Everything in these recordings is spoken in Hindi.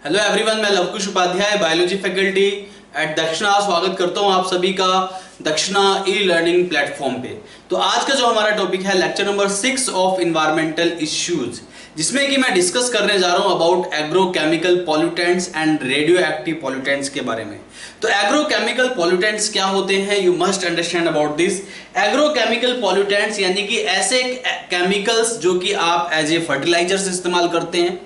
हेलो एवरीवन, मैं Lavkush Upadhyay biology faculty at Dakshina स्वागत करता हूं आप सभी का दक्षिणा ई लर्निंग प्लेटफॉर्म पे। तो आज का जो हमारा टॉपिक है lecture number 6 of environmental issues, जिसमें कि मैं डिस्कस करने जा रहा हूं about agrochemical pollutants and radio active pollutants के बारे में। तो एग्रोकेमिकल पॉल्यूटेंट्स क्या होते हैं, you must understand about this. Agrochemical pollutants यानी कि ऐसे केमिकल्स जो कि आप एज ए फर्टिलाइजर्स इस्तेमाल करते हैं।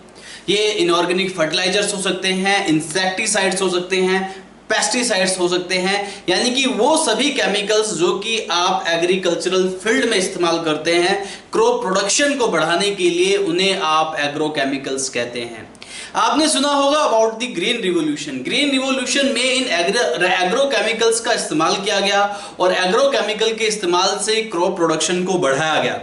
ये इनऑर्गेनिक फर्टिलाइजर्स हो सकते हैं, इंसेक्टिसाइड्स हो सकते हैं, पेस्टिसाइड्स हो सकते हैं, यानी कि वो सभी केमिकल्स जो कि आप एग्रीकल्चरल फील्ड में इस्तेमाल करते हैं क्रॉप प्रोडक्शन को बढ़ाने के लिए, उन्हें आप एग्रोकेमिकल्स कहते हैं। आपने सुना होगा about the green revolution. Green revolution में इन एग्रोकेमिकल्स का इस्तेमाल किया गया और एग्रोकेमिकल के इस्तेमाल से क्रॉप प्रोडक्शन को बढ़ाया गया।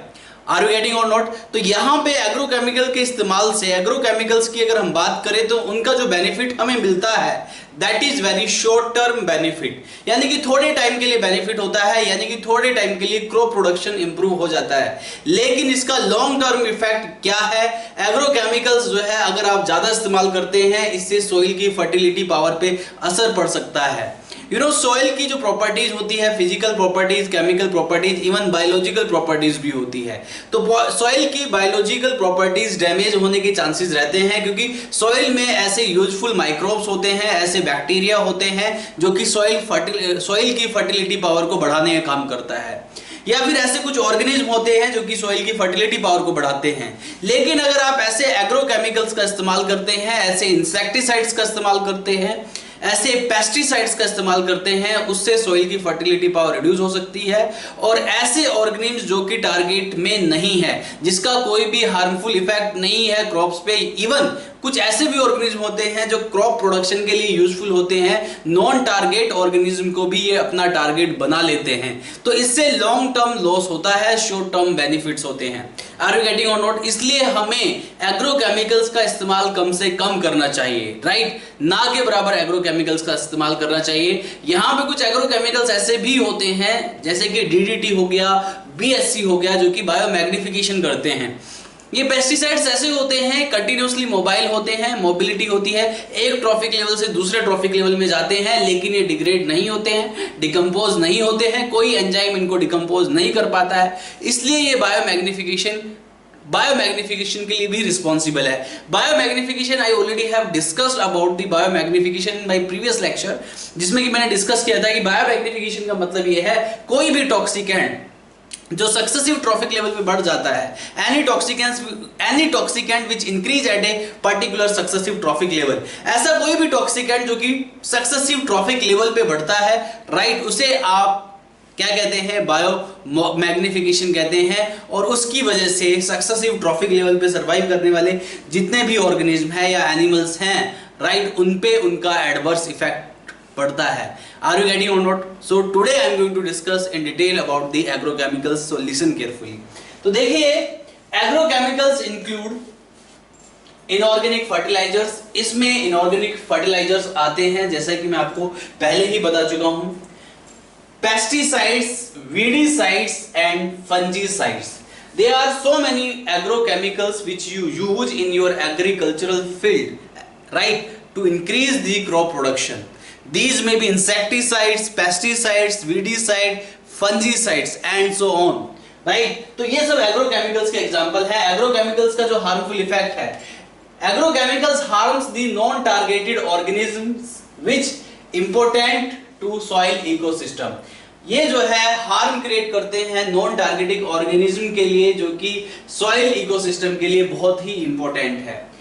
आर यू गेटिंग और नॉट? तो यहां पे एग्रोकेमिकल के इस्तेमाल से, एग्रोकेमिकल्स की अगर हम बात करें तो उनका जो बेनिफिट हमें मिलता है that is very short term benefit, यानी कि थोड़े टाइम के लिए बेनिफिट होता है, यानी कि थोड़े टाइम के लिए क्रॉप प्रोडक्शन इंप्रूव हो जाता है। लेकिन इसका लॉन्ग टर्म इफेक्ट क्या है? एग्रोकेमिकल्स जो है अगर आप ज्यादा इस्तेमाल करते हैं, इससे सॉइल की फर्टिलिटी पावर पे असर पड़ सकता है। सॉइल की जो प्रॉपर्टीज होती है, physical properties, chemical properties, even biological properties भी होती है। तो सॉइल की बायोलॉजिकल प्रॉपर्टीज डैमेज होने के चांसेस रहते हैं, क्योंकि सॉइल में ऐसे यूजफुल माइक्रोब्स होते हैं, ऐसे बैक्टीरिया होते हैं जो कि सॉइल की फर्टिलिटी पावर को बढ़ाने का काम करता है, या फिर ऐसे कुछ ऑर्गेनिज्म होते हैं जो कि सॉइल की फर्टिलिटी पावर को बढ़ाते हैं। लेकिन अगर आप ऐसे एग्रोकेमिकल्स का इस्तेमाल करते हैं, ऐसे इंसेक्टिसाइड्स का इस्तेमाल करते हैं, ऐसे पेस्टिसाइड्स का इस्तेमाल करते हैं, उससे सॉइल की फर्टिलिटी पावर रिड्यूस हो सकती है। और ऐसे ऑर्गेनिज्म जो कि टारगेट में नहीं है, जिसका कोई भी हार्मफुल इफेक्ट नहीं है क्रॉप्स पे, इवन कुछ ऐसे भी ऑर्गेनिज्म होते हैं जो क्रॉप प्रोडक्शन के लिए यूजफुल होते हैं, नॉन टारगेट ऑर्गेनिज्म को भी ये अपना टारगेट बना लेते हैं। तो इससे लॉन्ग टर्म लॉस होता है, शॉर्ट टर्म बेनिफिट्स होते हैं। आर यू गेटिंग और नॉट? इसलिए हमें एग्रोकेमिकल्स का इस्तेमाल कम से कम करना चाहिए, राइट? ना के बराबर एग्रोकेमिकल्स का इस्तेमाल करना चाहिए। यहां पे कुछ एग्रोकेमिकल्स ऐसे भी होते हैं जैसे कि डीडीटी हो गया, बीएससी हो गया, जो कि बायोमैग्निफिकेशन करते हैं। ये पेस्टिसाइड्स ऐसे होते हैं, कंटिन्यूसली मोबाइल होते हैं, मोबिलिटी होती है, एक ट्रॉफिक लेवल से दूसरे ट्रॉफिक लेवल में जाते हैं, लेकिन ये डिग्रेड नहीं होते हैं, डिकम्पोज नहीं होते हैं, कोई एंजाइम इनको डिकम्पोज नहीं कर पाता है। इसलिए ये बायोमैग्निफिकेशन के लिए भी रिस्पॉन्सिबल है। Biomagnification I already have discussed about the biomagnification in my previous lecture, जिसमें कि मैंने डिस्कस किया था कि बायोमैग्निफिकेशन का मतलब ये है कोई भी टॉक्सिकेंट जो सक्सेसिव ट्रॉफिक लेवल पे बढ़ जाता है, any toxicant which increase at a particular successive trophic level, ऐसा कोई भी टॉक्सिकेंट जो कि सक्सेसिव ट्रॉफिक लेवल पे बढ़ता है, राइट, उसे आप क्या कहते हैं? बायो मैग्निफिकेशन कहते हैं। और उसकी वजह से सक्सेसिव ट्रॉफिक लेवल पे सर्वाइव करने वाले जितने भी ऑर्गेनिज्म हैं या एनिमल्स हैं, राइट, उन पे उनका एडवर्स इफेक्ट पड़ता है। Are you getting or not? So today I am going to discuss in detail about the agrochemicals. So listen carefully. तो देखिए, agrochemicals include inorganic fertilizers. इसमें inorganic fertilizers आते हैं, जैसा कि मैं आपको पहले ही बता चुका हूं, pesticides, weedicides and fungicides. There are so many agrochemicals which you use in your agricultural field, right, to increase the crop production. These may be insecticides, pesticides, weedicides, fungicides and so on, right? तो ये सब एग्रोकेमिकल्स के एग्जांपल है। एग्रोकेमिकल्स का जो हार्मफुल इफेक्ट है, agrochemicals harms the non targeted organisms which important to soil ecosystem. ये जो है हार्म क्रिएट करते हैं नॉन टारगेटेड ऑर्गेनिज्म के लिए, जो कि सॉइल इकोसिस्टम के लिए बहुत ही इंपॉर्टेंट है।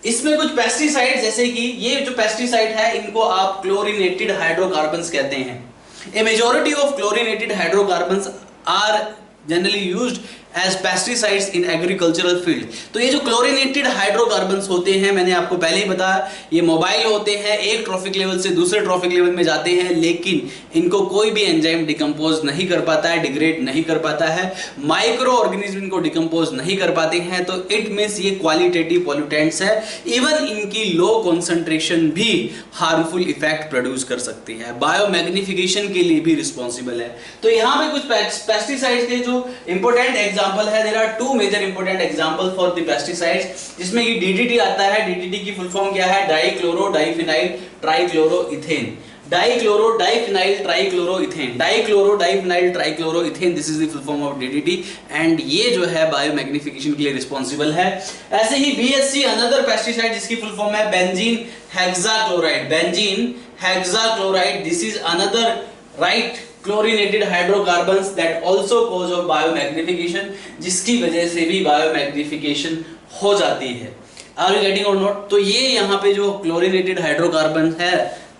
इसमें कुछ पेस्टिसाइड, जैसे कि ये जो पेस्टिसाइड है, इनको आप क्लोरीनेटेड हाइड्रोकार्बन्स कहते हैं। A majority of chlorinated hydrocarbons are generally used as pesticides in agricultural field. तो ये जो क्लोरीनेटेड हाइड्रोकार्बन्स होते हैं, मैंने आपको पहले ही बताया, ये मोबाइल होते हैं, एक ट्रॉफिक लेवल से दूसरे ट्रॉफिक लेवल में जाते हैं, लेकिन इनको कोई भी एंजाइम डिकम्पोज नहीं कर पाता है, डिग्रेड नहीं कर पाता है, माइक्रो ऑर्गेनिज्म इनको डिकम्पोज नहीं कर पाते हैं। तो इट मीन्स ये क्वालिटेटिव पॉल्यूटेंट्स है। इवन इनकी लो कॉन्सेंट्रेशन भी हार्मफुल इफेक्ट प्रोड्यूस कर सकती है, बायोमैग्निफिकेशन के लिए भी रिस्पॉन्सिबल है। तो यहाँ पे कुछ पेस्टिसाइड्स के जो इंपॉर्टेंट एग्जांपल है, there are two major important example for the pesticides, जिसमें कि डीडीटी आता है। डीडीटी की फुल फॉर्म क्या है? Dichloro diphenyl trichloroethane. Dichloro diphenyl trichloroethane, dichloro diphenyl trichloroethane, this is the full form of DDT and ये जो है बायोमैग्निफिकेशन के लिए रिस्पांसिबल है। ऐसे ही बीएचसी अनदर पेस्टिसाइड जिसकी फुल फॉर्म है benzene hexachloride. Benzene hexachloride, this is another right chlorinated hydrocarbons that also cause of biomagnification, जिसकी वजह से भी बायोमैग्निफिकेशन हो जाती है। Are you getting or not? तो ये यहाँ पे जो क्लोरिनेटेड हाइड्रोकार्बन है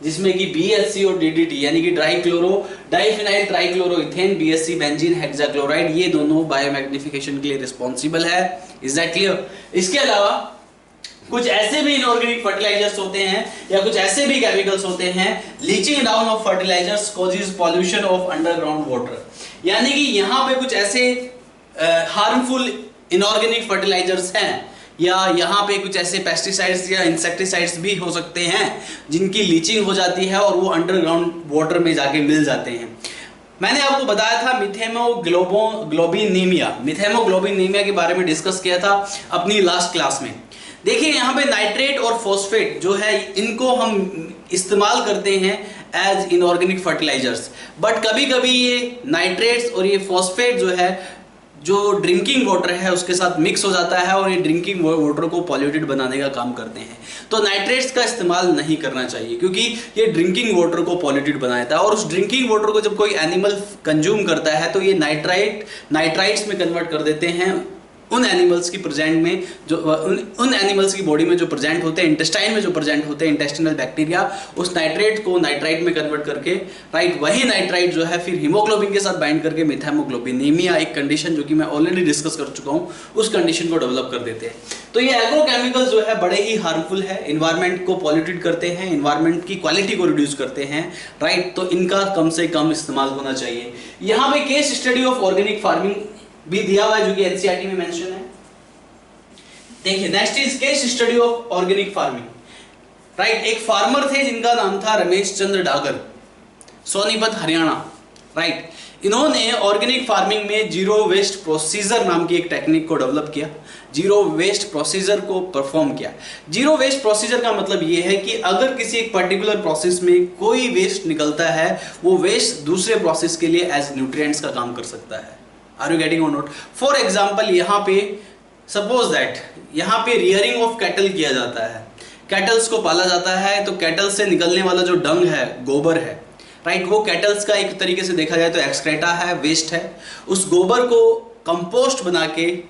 जिसमें कि BHC और DDT यानी कि dichloro diphenyl trichloroethane, BHC benzene hexachloride, ये दोनों बायोमैग्निफिकेशन के लिए रिस्पॉन्सिबल है। Is that clear? इसके अलावा कुछ ऐसे भी इनऑर्गेनिक फर्टिलाइजर्स होते हैं या कुछ ऐसे भी केमिकल्स होते हैं, leaching down of fertilisers causes pollution of underground water, यानी कि यहाँ पे कुछ ऐसे हार्मफुल इनऑर्गेनिक फर्टिलाइजर्स हैं या यहाँ पे कुछ ऐसे पेस्टिसाइड्स या इंसेक्टिसाइड्स भी हो सकते हैं जिनकी लीचिंग हो जाती है और वो अंडरग्राउंड वाटर में जाके मिल जाते हैं। मैंने आपको बताया था मिथेमोग्लोबिनीमिया, मिथेमोग्लोबिनीमिया के बारे में डिस्कस किया था अपनी लास्ट क्लास में। देखिए यहाँ पे नाइट्रेट और फॉस्फेट जो है इनको हम इस्तेमाल करते हैं एज इनऑर्गेनिक फर्टिलाइजर्स, बट कभी कभी ये नाइट्रेट्स और ये फॉस्फेट जो है जो ड्रिंकिंग वाटर है उसके साथ मिक्स हो जाता है और ये ड्रिंकिंग वाटर को पॉल्यूटेड बनाने का काम करते हैं। तो नाइट्रेट्स का इस्तेमाल नहीं करना चाहिए क्योंकि ये ड्रिंकिंग वाटर को पॉल्यूटेड बनाता है और उस ड्रिंकिंग वाटर को जब कोई एनिमल कंज्यूम करता है तो ये नाइट्राइट्स में कन्वर्ट कर देते हैं उन एनिमल्स की प्रेजेंट में जो उन एनिमल्स की बॉडी में जो प्रेजेंट होते हैं, इंटेस्टाइन में जो प्रेजेंट होते हैं इंटेस्टिनल बैक्टीरिया, उस नाइट्रेट को नाइट्राइट में कन्वर्ट करके राइट वही नाइट्राइट जो है फिर हीमोग्लोबिन के साथ बाइंड करके मिथेमोग्लोबिनीमिया, एक कंडीशन जो कि मैं ऑलरेडी डिस्कस कर चुका हूँ, उस कंडीशन को डेवलप कर देते हैं। तो ये एग्रोकेमिकल्स जो है बड़े ही हार्मफुल है, इन्वायरमेंट को पॉल्यूटेड करते हैं, इन्वायरमेंट की क्वालिटी को रिड्यूस करते हैं राइट, तो इनका कम से कम इस्तेमाल होना चाहिए। यहाँ पे case study of organic farming भी दिया हुआ है जो कि एनसीईआरटी में मेंशन है। देखिए next is case study of organic farming right. एक फार्मर थे जिनका नाम था रमेश चंद्र डागर, सोनीपत हरियाणा राइट। इन्होंने ऑर्गेनिक फार्मिंग में जीरो वेस्ट प्रोसीजर नाम की एक टेक्निक को डेवलप किया, जीरो वेस्ट प्रोसीजर को परफॉर्म किया। जीरो वेस्ट प्रोसीजर का मतलब ये है कि अगर किसी एक पर्टिकुलर प्रोसेस में कोई वेस्ट निकलता है वो वेस्ट दूसरे प्रोसेस के लिए एज न्यूट्रिएंट्स का काम कर सकता है। आर यू गेटिंग और नॉट? फॉर एग्जाम्पल यहाँ पे सपोज दैट यहाँ पे रियरिंग ऑफ कैटल किया जाता है, कैटल्स को पाला जाता है, तो कैटल से निकलने वाला जो डंग है, गोबर है राइट, वो कैटल्स का एक तरीके से देखा जाए तो एक्सक्रेटा है, वेस्ट है। उस गोबर को कंपोस्ट बना के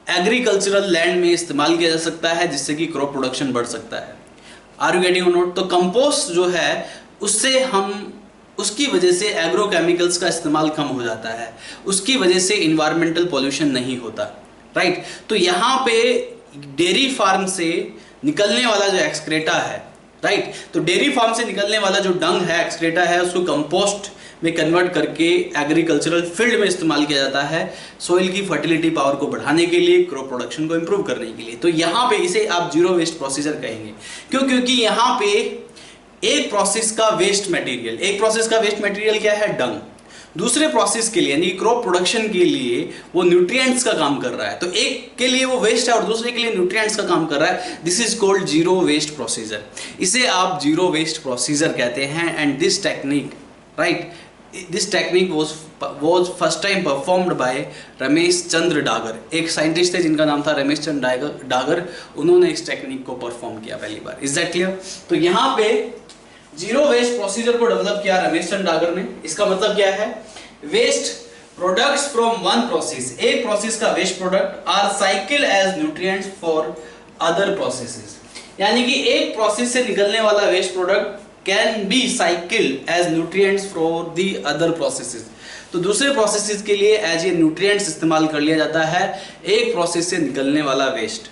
एग्रीकल्चरल लैंड में इस्तेमाल किया जा सकता है जिससे कि क्रॉप प्रोडक्शन बढ़ सकता है। आर यू गेटिंग और नॉट? तो कंपोस्ट जो है उससे हम उसकी वजह से एग्रोकेमिकल्स का इस्तेमाल कम हो जाता है, उसकी वजह से इन्वायरमेंटल पॉल्यूशन नहीं होता राइट। तो यहाँ पे डेयरी फार्म से निकलने वाला जो एक्सक्रेटा है राइट, तो डेयरी फार्म से निकलने वाला जो डंग है, एक्सक्रेटा है, उसको कंपोस्ट में कन्वर्ट करके एग्रीकल्चरल फील्ड में इस्तेमाल किया जाता है सोइल की फर्टिलिटी पावर को बढ़ाने के लिए, क्रॉप प्रोडक्शन को इंप्रूव करने के लिए। तो यहाँ पे इसे आप जीरो वेस्ट प्रोसीजर कहेंगे। क्यों? क्योंकि यहाँ पे एक प्रोसेस का वेस्ट मटेरियल क्या है? डंग। दूसरे प्रोसेस के लिए यानी क्रॉप प्रोडक्शन के लिए वो न्यूट्रिएंट्स का काम कर रहा है, तो एक के लिए वो वेस्ट है और दूसरे के लिए न्यूट्रिएंट्स का काम कर रहा है। This is called zero waste procedure, इसे आप जीरो वेस्ट प्रोसीजर कहते हैं। And this technique right, this technique was first time performed by Ramesh Chandra Dagar, एक साइंटिस्ट थे जिनका नाम था रमेश चंद्र डागर, उन्होंने इस टेक्निक को परफॉर्म किया पहली बार। Is that clear? तो यहाँ पे जीरो वेस्ट प्रोसीजर को डेवलप किया रमेश चंद्र डागर ने। इसका मतलब क्या है? Waste products from one process, एक प्रोसेस का waste product are cycle as nutrients for other processes, यानी कि एक प्रोसेस से निकलने वाला waste product can be cycle as nutrients for the other processes, तो दूसरे प्रोसेसेस के लिए एज ए न्यूट्रिएंट्स इस्तेमाल कर लिया जाता है एक प्रोसेस से निकलने वाला वेस्ट।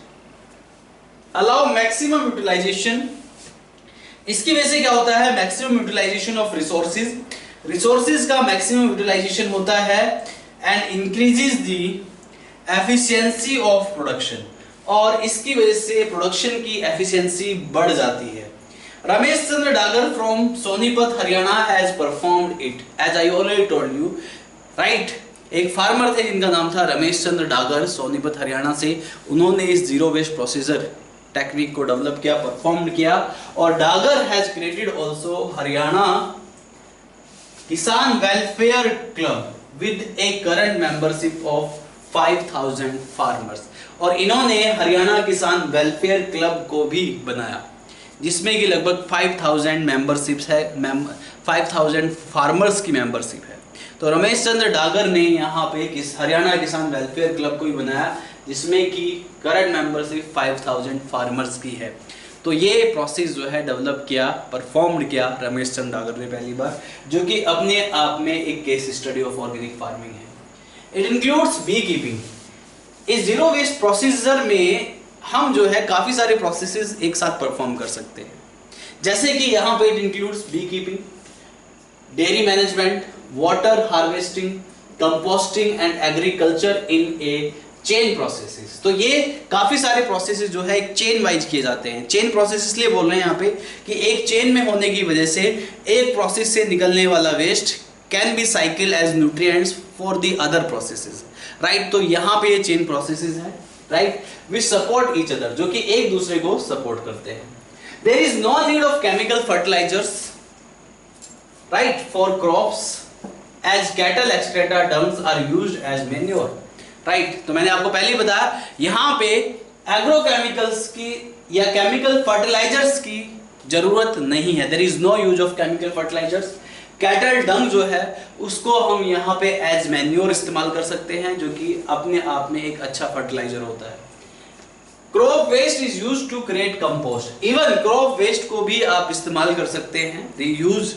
अलाउ मैक्सिमम यूटिलाइजेशन, इसकी वजह से क्या होता है? मैक्सिमम यूटिलाइजेशन ऑफ रिसोर्सेज का मैक्सिमम यूटिलाइजेशन होता है and increases the efficiency of production, और इसकी वजह से प्रोडक्शन की एफिशिएंसी बढ़ जाती है। Ramesh Chandra Dagar from Sonipat Haryana has performed it, as I already told you right. एक फार्मर थे जिनका नाम था रमेश चंद्र डागर, सोनीपत हरियाणा से। उन्होंने इस जीरो वेस्ट प्रोसीजर टेक्निक को डेवलप किया, परफॉर्म किया। और Dagar has created also Haryana Kisan welfare club with a current membership of 5000 farmers. और इन्होंने हरियाणा किसान वेलफेयर क्लब को भी बनाया जिसमें कि लगभग 5000 मेंबरशिप्स है, 5000 फार्मर्स की मेंबरशिप है। तो रमेश चंद्र डागर ने यहाँ पे हरियाणा किसान वेलफेयर क्लब को भी बनाया जिसमें कि करंट मेंबरशिप 5000 फार्मर्स की है। तो ये प्रोसेस जो है डेवलप किया, परफॉर्म किया रमेश चंद्र डागर ने पहली बार, जो कि अपने आप में एक case study of organic farming है। It includes B keeping. इस जीरो वेस्ट प्रोसीजर में हम जो है काफी सारे प्रोसेसेस एक साथ परफॉर्म कर सकते हैं, जैसे कि यहाँ पे it includes B keeping, dairy management, water harvesting, composting and agriculture in a chain processes. तो ये काफी सारे प्रोसेसेस जो है एक चेन वाइज किए जाते हैं। चेन प्रोसेस इसलिए बोल रहे हैं यहाँ पे कि एक चेन में होने की वजह से एक प्रोसेस से निकलने वाला waste can be cycle as nutrients for the other processes, right. तो यहाँ पे ये चेन प्रोसेसेस हैं, right, which support each other, जो कि एक दूसरे को सपोर्ट करते हैं। There is no need of chemical fertilisers, right, for crops as cattle excreta dungs are used as manure, right. तो मैंने आपको पहले ही बताया यहाँ पे एग्रोकेमिकल्स की या केमिकल फर्टिलाइजर्स की जरूरत नहीं है। There is no use of chemical fertilisers. Cattle dung जो है उसको हम यहाँ पे एज मैन्योर इस्तेमाल कर सकते हैं, जो कि अपने आप में एक अच्छा फर्टिलाइजर होता है। Crop waste is used to create compost. Even crop waste को भी आप इस्तेमाल कर सकते हैं, they use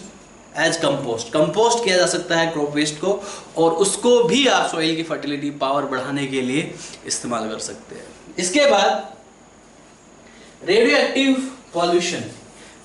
as compost. Compost किया जा सकता है क्रॉप वेस्ट को, और उसको भी आप सॉइल की फर्टिलिटी पावर बढ़ाने के लिए इस्तेमाल कर सकते हैं। इसके बाद रेडियो एक्टिव पॉल्यूशन।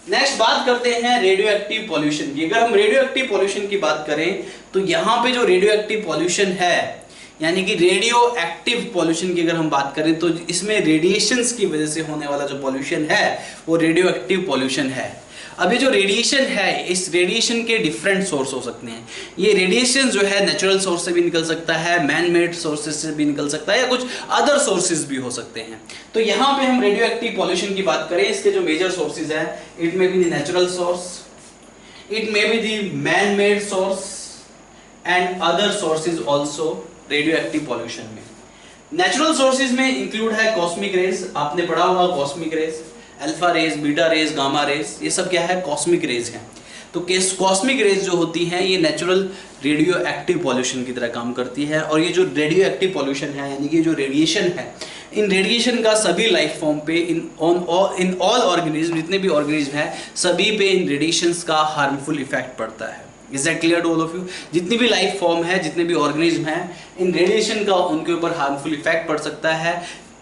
नेक्स्ट बात करते हैं रेडियो एक्टिव पॉल्यूशन की। अगर हम रेडियो एक्टिव पॉल्यूशन की बात करें तो यहाँ पे जो रेडियो एक्टिव पॉल्यूशन है, यानी कि रेडियो एक्टिव पॉल्यूशन की अगर हम बात करें तो इसमें रेडिएशंस की वजह से होने वाला जो पॉल्यूशन है वो रेडियो एक्टिव पॉल्यूशन है। अब ये जो रेडिएशन है, इस रेडिएशन के डिफरेंट सोर्स हो सकते हैं। ये रेडिएशन जो है नेचुरल सोर्स से भी निकल सकता है, मैन मेड सोर्सेज से भी निकल सकता है, या कुछ अदर सोर्सेज भी हो सकते हैं। तो यहाँ पे हम रेडियो एक्टिव पॉल्यूशन की बात करें, इसके जो मेजर सोर्सेज हैं, it may be the natural source, it may be the man made source and other sources also radioactive pollution में। नेचुरल सोर्सेज में इंक्लूड है कॉस्मिक रेज, आपने पढ़ा होगा cosmic rays, alpha rays, beta rays, gamma rays, ये सब क्या है, कॉस्मिक रेज हैं। तो कॉस्मिक रेज जो होती हैं ये नेचुरल रेडियो एक्टिव पॉल्यूशन की तरह काम करती है। और ये जो रेडियो एक्टिव पॉल्यूशन है, यानी कि जो रेडिएशन है, इन रेडिएशन का सभी लाइफ फॉर्म पे, इन ऑल ऑर्गेनिज्म, जितने भी ऑर्गेनिज्म हैं सभी पे इन रेडिएशंस का हार्मफुल इफेक्ट पड़ता है। Is that clear to all of you? जितनी भी लाइफ फॉर्म है, जितने भी ऑर्गेनिज्म हैं, इन रेडिएशन का उनके ऊपर हार्मफुल इफेक्ट पड़ सकता है।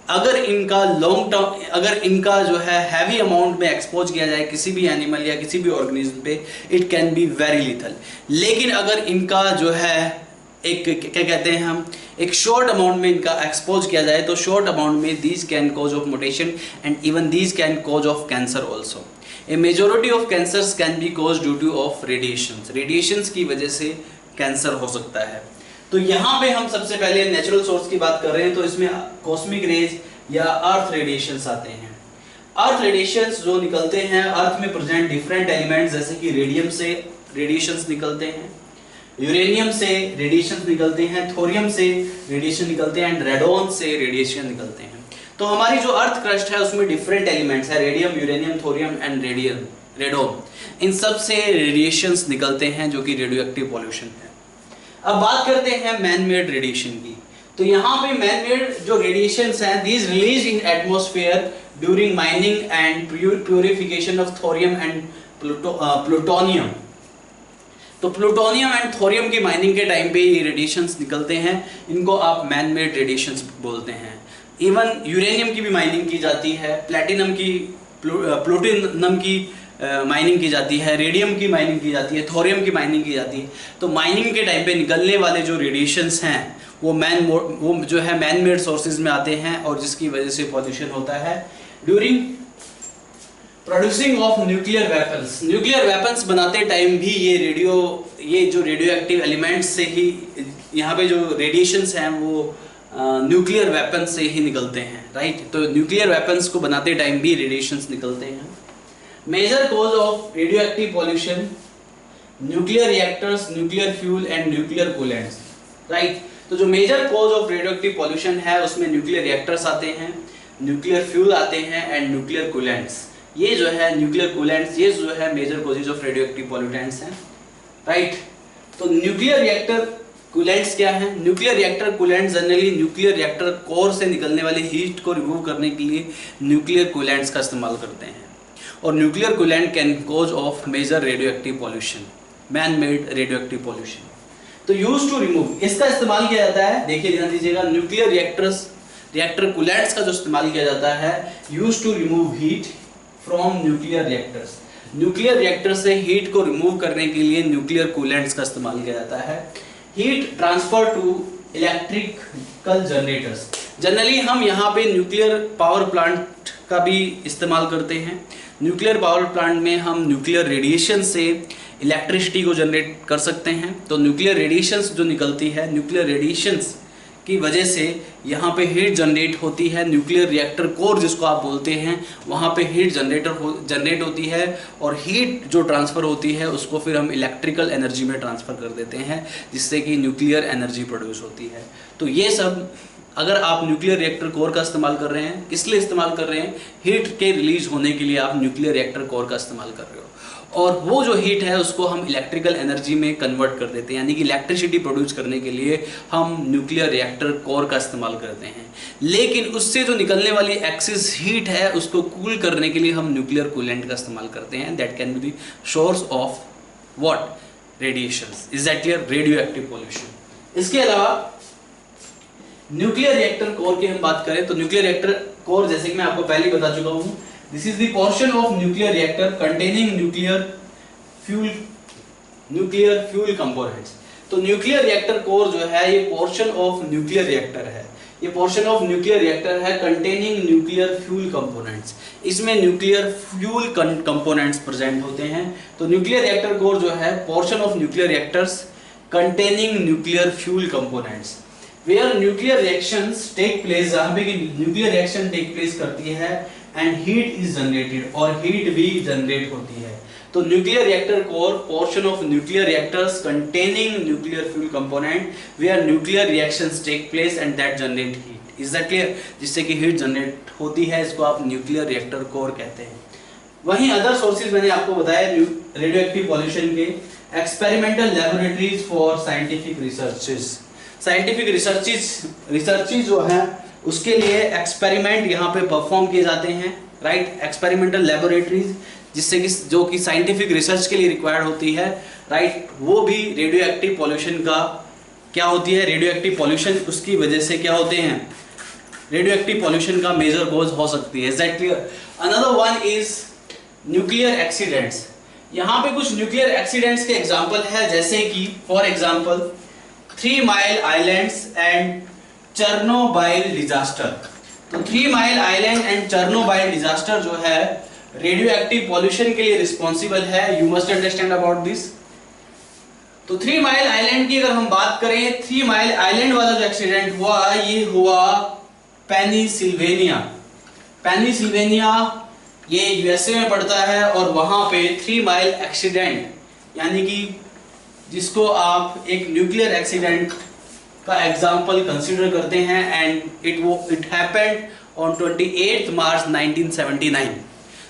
अगर इनका लॉन्ग टर्म, अगर इनका जो है हैवी अमाउंट में एक्सपोज किया जाए किसी भी एनिमल या किसी भी ऑर्गेनिज्म पे, it can be very lethal. लेकिन अगर इनका जो है एक क्या कहते हैं हम, एक शॉर्ट अमाउंट में इनका एक्सपोज किया जाए तो शॉर्ट अमाउंट में these can cause of mutation and even these can cause of cancer also. A majority of cancers can be cause due two of radiations. Radiations की वजह से कैंसर हो सकता है। तो यहाँ पे हम सबसे पहले नेचुरल सोर्स की बात कर रहे हैं, तो इसमें कॉस्मिक रेज या अर्थ रेडिएशंस आते हैं। अर्थ रेडिएशंस जो निकलते हैं, अर्थ में प्रेजेंट डिफरेंट एलिमेंट्स, जैसे कि रेडियम से रेडिएशंस निकलते हैं, यूरेनियम से रेडिएशंस निकलते हैं, थोरियम से रेडिएशन निकलते हैं, एंड रेडोन से रेडिएशन निकलते हैं। तो हमारी जो अर्थ क्रस्ट है उसमें डिफरेंट एलिमेंट्स है, radium, uranium, thorium and radon. इन सब से रेडिएशंस निकलते हैं जो कि रेडियो एक्टिव पॉल्यूशन है। अब बात करते हैं मैन मेड रेडिएशन की। तो यहाँ पे मैन मेड जो रेडिएशंस हैं, these release in atmosphere during mining and purification of thorium and plutonium. तो प्लूटोनियम एंड थोरियम की माइनिंग के टाइम पे ये रेडिएशंस निकलते हैं, इनको आप मैन मेड रेडिएशंस बोलते हैं। इवन यूरेनियम की भी माइनिंग की जाती है, प्लेटिनम की, प्लूटिनम की माइनिंग की जाती है, रेडियम की माइनिंग की जाती है, थोरियम की माइनिंग की जाती है। तो माइनिंग के टाइम पे निकलने वाले जो रेडिएशंस हैं वो जो है मैन मेड सोर्सेज में आते हैं, और जिसकी वजह से पॉल्यूशन होता है। During producing of nuclear weapons, nuclear weapons बनाते टाइम भी ये जो रेडियो एक्टिव एलिमेंट्स से ही यहाँ पे जो रेडिएशंस हैं वो न्यूक्लियर वेपन्स से ही निकलते हैं, राइट। तो न्यूक्लियर वेपन्स को बनाते टाइम भी रेडिएशंस निकलते हैं। Major cause of radioactive pollution, nuclear reactors, nuclear fuel and nuclear coolants, right. तो जो major cause of radioactive pollution है उसमें न्यूक्लियर रिएक्टर्स आते हैं, न्यूक्लियर फ्यूल आते हैं एंड न्यूक्लियर कूलेंट्स। ये जो है न्यूक्लियर कूलेंट्स, ये जो है major causes of radioactive pollutants हैं, राइट। तो न्यूक्लियर रिएक्टर कूलेंट्स क्या है? Nuclear reactor coolants generally nuclear reactor core से निकलने वाली हीट को रिमूव करने के लिए न्यूक्लियर कूलेंट्स का इस्तेमाल करते हैं। और nuclear coolant can cause of major radioactive pollution, man made radioactive pollution. तो यूज टू रिमूव, इसका इस्तेमाल किया जाता है, देखिए ध्यान दीजिएगा, न्यूक्लियर रिएक्टर कूलेंट्स का जो इस्तेमाल किया जाता है use to remove heat from nuclear reactors. Nuclear reactor से हीट को रिमूव करने के लिए न्यूक्लियर कूलेंट्स का इस्तेमाल किया जाता है। Heat transfer to electrical generators, generally हम यहाँ पे न्यूक्लियर पावर प्लांट का भी इस्तेमाल करते हैं। न्यूक्लियर पावर प्लांट में हम न्यूक्लियर रेडिएशन से इलेक्ट्रिसिटी को जनरेट कर सकते हैं। तो न्यूक्लियर रेडिएशंस जो निकलती है, न्यूक्लियर रेडिएशंस की वजह से यहाँ पे हीट जनरेट होती है। न्यूक्लियर रिएक्टर कोर जिसको आप बोलते हैं, वहाँ पे हीट जनरेट होती है और हीट जो ट्रांसफ़र होती है उसको फिर हम इलेक्ट्रिकल एनर्जी में ट्रांसफ़र कर देते हैं, जिससे कि न्यूक्लियर एनर्जी प्रोड्यूस होती है। तो ये सब अगर आप न्यूक्लियर रिएक्टर कोर का इस्तेमाल कर रहे हैं, किस लिए इस्तेमाल कर रहे हैं? हीट के रिलीज होने के लिए आप न्यूक्लियर रिएक्टर कोर का इस्तेमाल कर रहे हो, और वो जो हीट है उसको हम इलेक्ट्रिकल एनर्जी में कन्वर्ट कर देते हैं, यानी कि इलेक्ट्रिसिटी प्रोड्यूस करने के लिए हम न्यूक्लियर रिएक्टर कोर का इस्तेमाल करते हैं। लेकिन उससे जो निकलने वाली एक्सेस हीट है उसको कूल करने के लिए हम न्यूक्लियर कूलेंट का इस्तेमाल करते हैं। That can be the source of what? Radiations. Is that clear? Radio active pollution. इसके अलावा न्यूक्लियर रिएक्टर कोर की हम बात करें तो न्यूक्लियर रिएक्टर कोर, जैसे कि मैं आपको पहले बता चुका हूं, this is the portion of nuclear reactor containing nuclear fuel components. तो न्यूक्लियर रिएक्टर कोर जो है ये पोर्शन ऑफ न्यूक्लियर रिएक्टर है, ये पोर्शन ऑफ न्यूक्लियर रिएक्टर है कंटेनिंग न्यूक्लियर फ्यूल कंपोनेंट्स। इसमें न्यूक्लियर फ्यूल कंपोनेंट्स प्रेजेंट होते हैं। तो न्यूक्लियर रिएक्टर कोर जो है portion of nuclear reactors containing nuclear fuel components, where nuclear reactions take place, जहां पे न्यूक्लियर रिएक्शन टेक प्लेस करती है एंड हीट इज जनरेटेड, और हीट भी जनरेट होती है। तो nuclear reactor core portion of nuclear reactors containing nuclear fuel component where nuclear reactions take place and that generate heat. Is that clear? जिससे कि हीट जनरेट होती है, इसको आप न्यूक्लियर रिएक्टर कोर कहते हैं। वहीं अदर सोर्सेज मैंने आपको बताया रेडियो एक्टिव पॉल्यूशन के, experimental laboratories for scientific researches. Scientific researches जो है उसके लिए एक्सपेरिमेंट यहाँ पे परफॉर्म किए जाते हैं, राइट। एक्सपेरिमेंटल लैबोरेटरीज जिससे कि जो कि साइंटिफिक रिसर्च के लिए रिक्वायर्ड होती है, राइट, वो भी रेडियो एक्टिव पॉल्यूशन का क्या होती है? रेडियो एक्टिव पॉल्यूशन उसकी वजह से क्या होते हैं? रेडियो एक्टिव पॉल्यूशन का मेजर कॉज हो सकती है। Is that clear? Another one is nuclear accidents. यहाँ पे कुछ न्यूक्लियर एक्सीडेंट्स के एग्जाम्पल है, जैसे कि for example 3 Mile islands and Chernobyl disaster. तो 3 Mile island and Chernobyl disaster जो है रेडियो एक्टिव पॉल्यूशन के लिए रिस्पॉन्सिबल है। You must understand about this. तो 3 Mile आइलैंड की अगर हम बात करें, 3 Mile आइलैंड वाला जो एक्सीडेंट हुआ ये हुआ पेनिसिल्वेनिया। ये यूएसए में पड़ता है और वहां पे 3 Mile एक्सीडेंट, यानी कि जिसको आप एक न्यूक्लियर एक्सीडेंट का एग्जाम्पल कंसीडर करते हैं, एंड इट हैपेंड ऑन 28 मार्च 1979।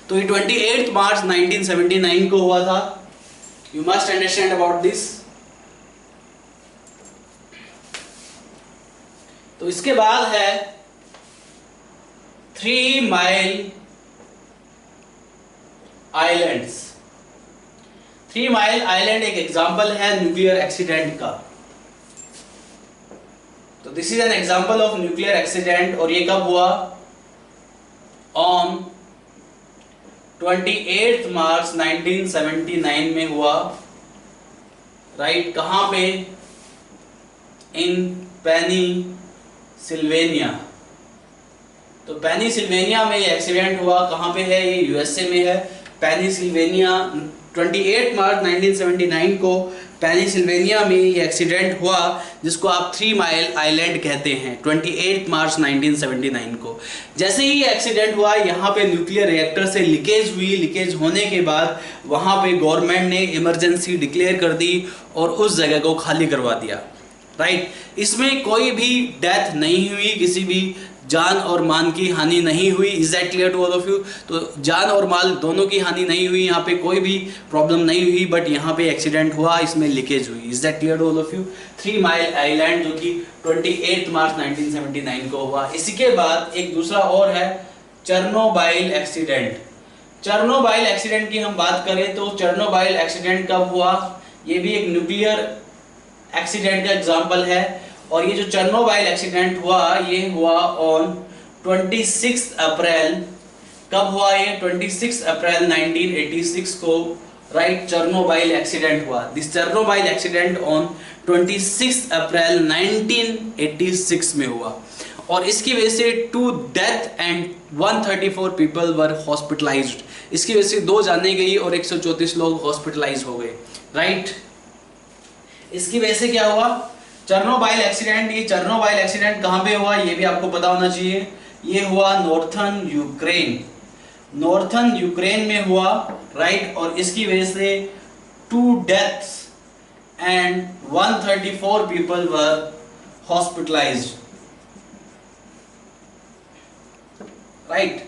तो ये 28 मार्च 1979 को हुआ था। You must understand about this. तो इसके बाद है 3 Mile आइलैंड्स। 3 Mile आइलैंड एक एग्जाम्पल है न्यूक्लियर एक्सीडेंट का। तो this is an example of nuclear accident, और ये कब हुआ? ऑन 28 मार्च 1979 में हुआ, राइट। कहां पे? इन पेनिसिल्वेनिया। तो पेनिसिल्वेनिया में ये एक्सीडेंट हुआ। कहां पे है? ये यूएसए में है। पेनिसिल्वेनिया 28 मार्च 1979 को पेनिसिल्वेनिया में ये एक्सीडेंट हुआ जिसको आप 3 माइल आइलैंड कहते हैं 28 मार्च 1979 को। जैसे ही ये एक्सीडेंट हुआ यहाँ पे न्यूक्लियर रिएक्टर से लीकेज हुई। लीकेज होने के बाद वहाँ पे गवर्नमेंट ने इमरजेंसी डिक्लेयर कर दी और उस जगह को खाली करवा दिया, राइट। इसमें कोई भी डेथ नहीं हुई, किसी भी जान और मान की हानि नहीं हुई। Is that clear to all of you? तो जान और माल दोनों की हानि नहीं हुई, यहाँ पे कोई भी प्रॉब्लम नहीं हुई, बट यहाँ पे एक्सीडेंट हुआ, इसमें लीकेज हुई। Is that clear to all of you? 3 Mile Island जो कि 28 मार्च 1979 को हुआ। इसी के बाद एक दूसरा और है चेरनोबिल एक्सीडेंट। चेरनोबिल एक्सीडेंट की हम बात करें तो चेरनोबिल एक्सीडेंट कब हुआ? ये भी एक न्यूक्लियर एक्सीडेंट का एग्जाम्पल है। और ये जो चेरनोबिल एक्सीडेंट हुआ ये हुआ ऑन 26 अप्रैल। कब हुआ ये? 26 अप्रैल 1986 को, राइट। चेरनोबिल एक्सीडेंट हुआ। दिस चेरनोबिल एक्सीडेंट ऑन 26 अप्रैल 1986 में हुआ और इसकी वजह से 2 death and 134 people were hospitalised. इसकी वजह से 2 जाने गई और 134 लोग हॉस्पिटलाइज हो गए, राइट। इसकी वजह से क्या हुआ? Chernobyl accident. ये चेरनोबिल एक्सीडेंट कहाँ पे हुआ ये भी आपको पता होना चाहिए। ये हुआ नॉर्थर्न यूक्रेन। नॉर्थर्न यूक्रेन में हुआ, राइट। और इसकी वजह से 2 deaths and 134 people were hospitalised, right.